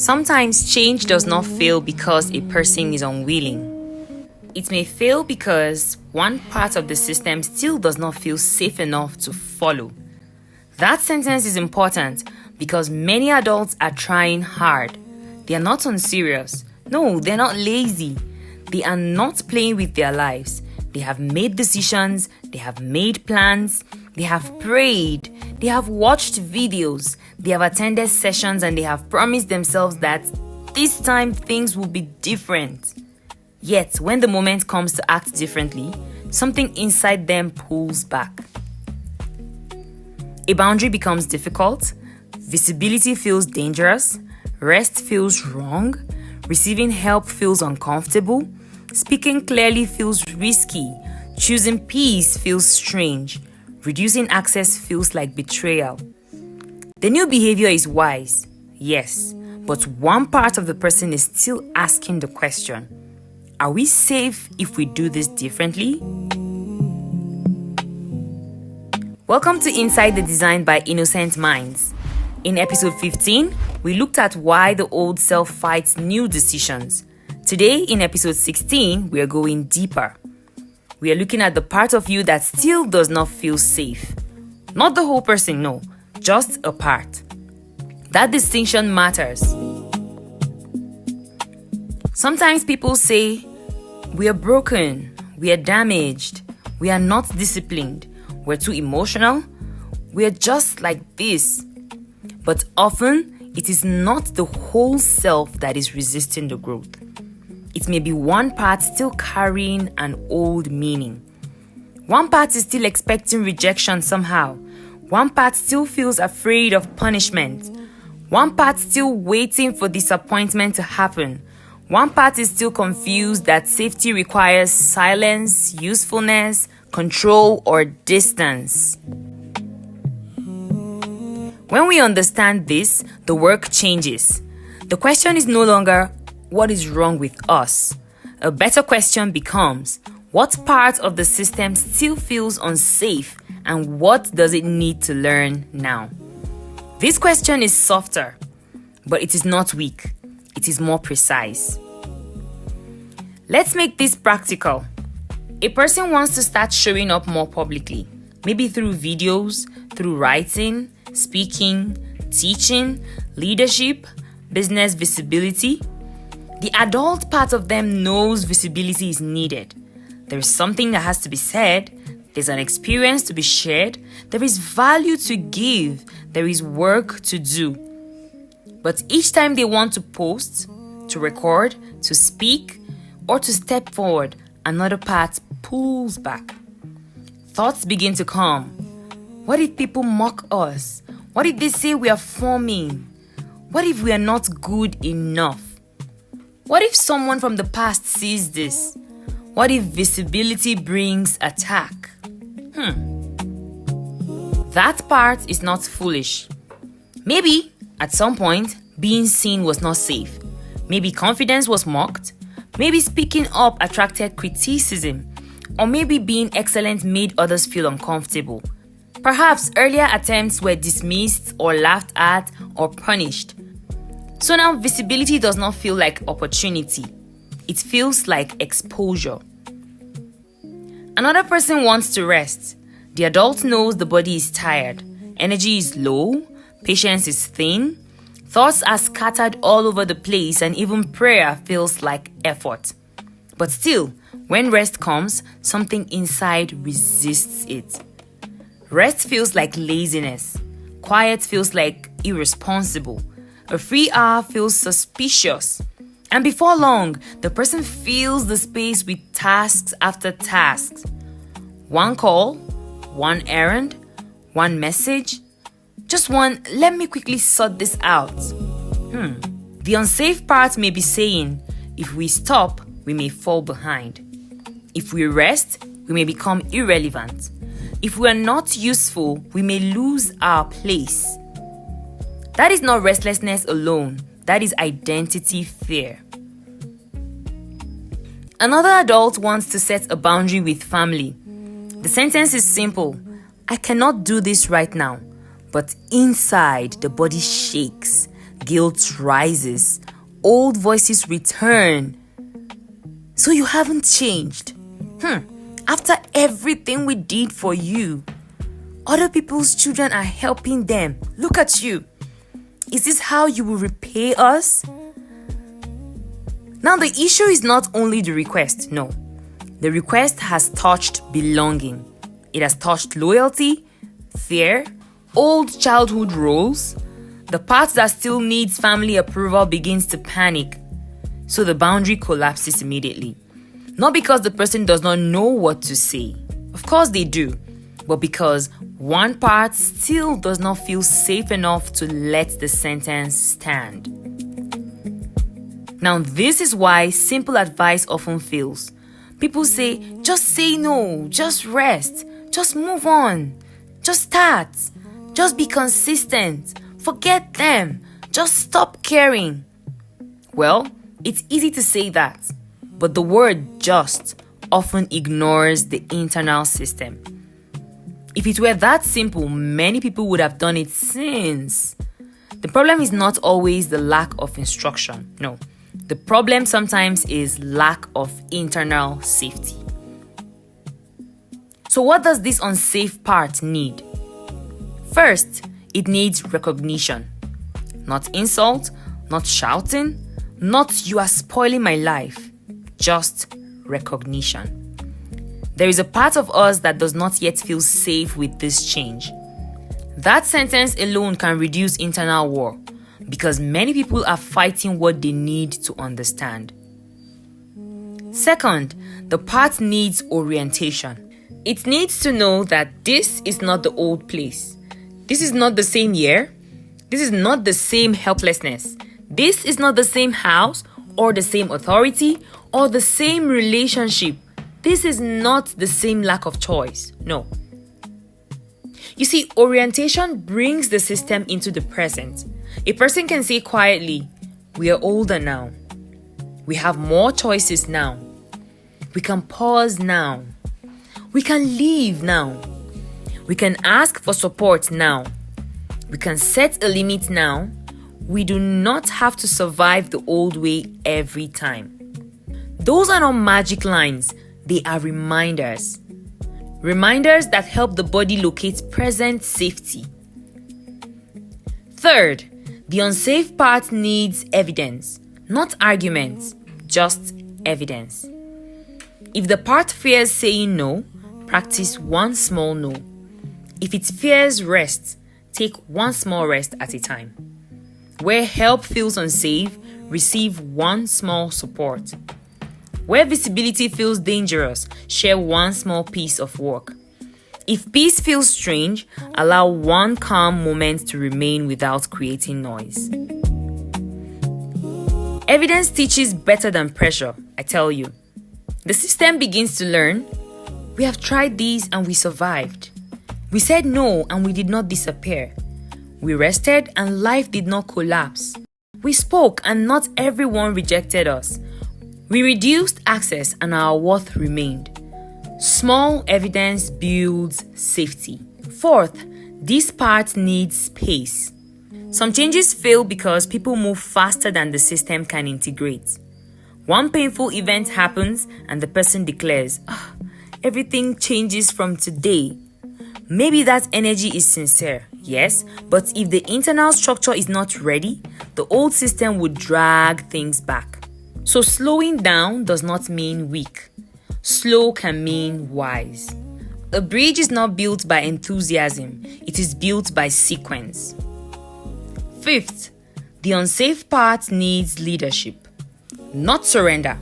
Sometimes change does not fail because a person is unwilling. It may fail because one part of the system still does not feel safe enough to follow. That sentence is important because many adults are trying hard. They are not unserious. No, they're not lazy. They are not playing with their lives. They have made decisions, they have made plans, they have prayed, they have watched videos, they have attended sessions, and they have promised themselves that this time things will be different. Yet, when the moment comes to act differently, something inside them pulls back. A boundary becomes difficult, visibility feels dangerous, rest feels wrong, receiving help feels uncomfortable, speaking clearly feels risky, choosing peace feels strange, reducing access feels like betrayal. The new behavior is wise, yes, but one part of the person is still asking the question, are we safe if we do this differently? Welcome to Inside the Design by Innocent Minds. In episode 15, we looked at why the old self fights new decisions. Today, in episode 16, we are going deeper. We are looking at the part of you that still does not feel safe. Not the whole person, no, just a part. That distinction matters. Sometimes people say, we are broken, we are damaged, we are not disciplined, we're too emotional, we are just like this. But often, it is not the whole self that is resisting the growth. It may be one part still carrying an old meaning. One part is still expecting rejection somehow. One part still feels afraid of punishment. One part still waiting for disappointment to happen. One part is still confused that safety requires silence, usefulness, control, or distance. When we understand this, the work changes. The question is no longer, what is wrong with us? A better question becomes, what part of the system still feels unsafe and what does it need to learn now? This question is softer, but it is not weak. It is more precise. Let's make this practical. A person wants to start showing up more publicly, maybe through videos, through writing, speaking, teaching, leadership, business visibility. The adult part of them knows visibility is needed. There is something that has to be said. There's an experience to be shared. There is value to give. There is work to do. But each time they want to post, to record, to speak, or to step forward, another part pulls back. Thoughts begin to come. What if people mock us? What if they say we are forming? What if we are not good enough? What if someone from the past sees this? What if visibility brings attack? That part is not foolish. Maybe, at some point, being seen was not safe. Maybe confidence was mocked. Maybe speaking up attracted criticism. Or maybe being excellent made others feel uncomfortable. Perhaps earlier attempts were dismissed or laughed at or punished. So now visibility does not feel like opportunity. It feels like exposure. Another person wants to rest. The adult knows the body is tired. Energy is low. Patience is thin. Thoughts are scattered all over the place, and even prayer feels like effort. But still, when rest comes, something inside resists it. Rest feels like laziness. Quiet feels like irresponsible. A free hour feels suspicious. And before long, the person fills the space with tasks after tasks. One call, one errand, one message. Just one, let me quickly sort this out. The unsafe part may be saying, if we stop, we may fall behind. If we rest, we may become irrelevant. If we are not useful, we may lose our place. That is not restlessness alone. That is identity fear. Another adult wants to set a boundary with family. The sentence is simple. I cannot do this right now. But inside, the body shakes. Guilt rises. Old voices return. So you haven't changed. After everything we did for you, other people's children are helping them. Look at you. Is this how you will repay us? Now the issue is not only the request, no. The request has touched belonging. It has touched loyalty, fear, old childhood roles. The part that still needs family approval begins to panic. So the boundary collapses immediately. Not because the person does not know what to say. Of course they do. But because one part still does not feel safe enough to let the sentence stand. Now this is why simple advice often fails. People say, just say no, just rest, just move on, just start, just be consistent, forget them, just stop caring. Well, it's easy to say that, but the word just often ignores the internal system. If it were that simple, many people would have done it since. The problem is not always the lack of instruction. No, the problem sometimes is lack of internal safety. So what does this unsafe part need? First, it needs recognition. Not insult, not shouting, not "you are spoiling my life." Just recognition. There is a part of us that does not yet feel safe with this change. That sentence alone can reduce internal war because many people are fighting what they need to understand. Second, the part needs orientation. It needs to know that this is not the old place. This is not the same year. This is not the same helplessness. This is not the same house or the same authority or the same relationship. This is not the same lack of choice. No. You see, orientation brings the system into the present. A person can say quietly, "We are older now. We have more choices now. We can pause now. We can leave now. We can ask for support now. We can set a limit now. We do not have to survive the old way every time." Those are not magic lines. They are reminders. Reminders that help the body locate present safety. Third, the unsafe part needs evidence, not arguments, just evidence. If the part fears saying no, practice one small no. If it fears rest, take one small rest at a time. Where help feels unsafe, receive one small support. Where visibility feels dangerous, share one small piece of work. If peace feels strange, allow one calm moment to remain without creating noise. Evidence teaches better than pressure, I tell you. The system begins to learn. We have tried these and we survived. We said no and we did not disappear. We rested and life did not collapse. We spoke and not everyone rejected us. We reduced access and our worth remained. Small evidence builds safety. Fourth, this part needs space. Some changes fail because people move faster than the system can integrate. One painful event happens and the person declares, everything changes from today. Maybe that energy is sincere, yes, but if the internal structure is not ready, the old system would drag things back. So slowing down does not mean weak. Slow can mean wise. A bridge is not built by enthusiasm, it is built by sequence. Fifth, the unsafe part needs leadership, not surrender.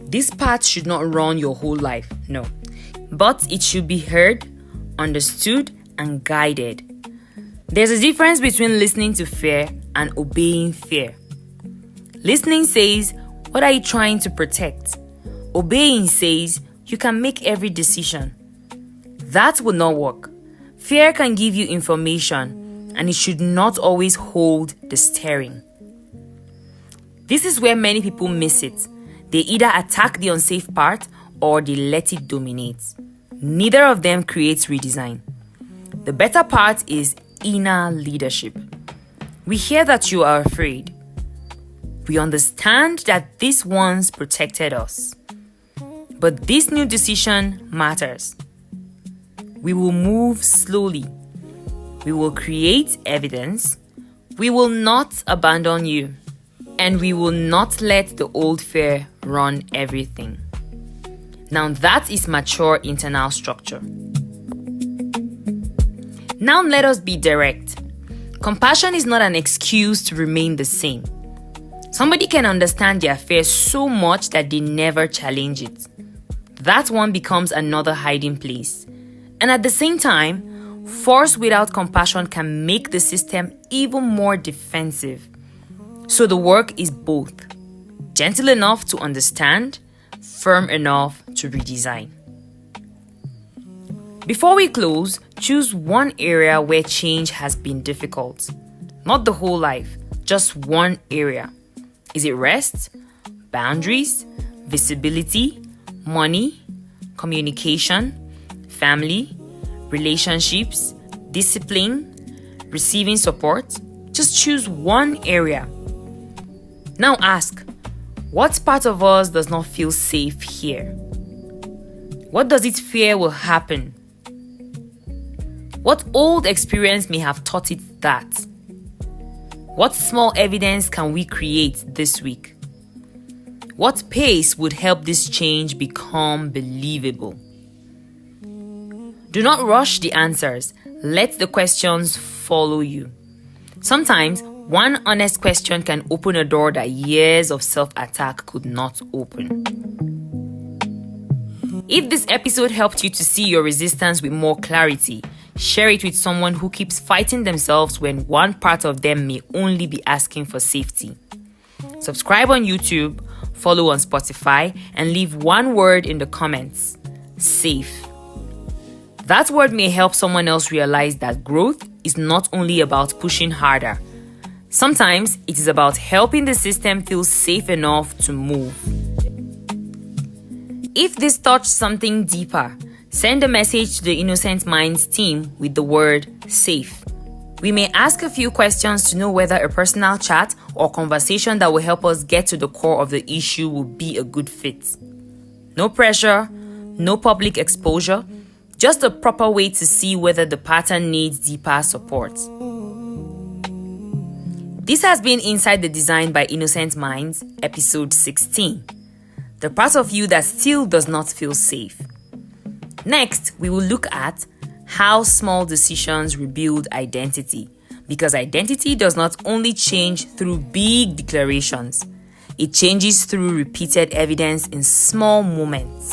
This part should not run your whole life, no. But it should be heard, understood, and guided. There's a difference between listening to fear and obeying fear. Listening says, what are you trying to protect? Obeying says, you can make every decision. That will not work. Fear can give you information, and it should not always hold the steering. This is where many people miss it. They either attack the unsafe part or they let it dominate. Neither of them creates redesign. The better part is inner leadership. We hear that you are afraid. We understand that this once protected us. But this new decision matters. We will move slowly. We will create evidence. We will not abandon you. And we will not let the old fear run everything. Now that is mature internal structure. Now let us be direct. Compassion is not an excuse to remain the same. Somebody can understand their fear so much that they never challenge it. That one becomes another hiding place. And at the same time, force without compassion can make the system even more defensive. So the work is both. Gentle enough to understand, firm enough to redesign. Before we close, choose one area where change has been difficult. Not the whole life, just one area. Is it rest, boundaries, visibility, money, communication, family, relationships, discipline, receiving support? Just choose one area. Now ask, what part of us does not feel safe here? What does it fear will happen? What old experience may have taught it that? What small evidence can we create this week? What pace would help this change become believable? Do not rush the answers. Let the questions follow you. Sometimes, one honest question can open a door that years of self-attack could not open. If this episode helped you to see your resistance with more clarity, share it with someone who keeps fighting themselves when one part of them may only be asking for safety. Subscribe on YouTube, follow on Spotify, and leave one word in the comments: safe. That word may help someone else realize that growth is not only about pushing harder. Sometimes it is about helping the system feel safe enough to move. If this touched something deeper, send a message to the Innocent Minds team with the word safe. We may ask a few questions to know whether a personal chat or conversation that will help us get to the core of the issue will be a good fit. No pressure, no public exposure, just a proper way to see whether the pattern needs deeper support. This has been Inside the Design by Innocent Minds, episode 16. The part of you that still does not feel safe. Next, we will look at how small decisions rebuild identity, because identity does not only change through big declarations, it changes through repeated evidence in small moments.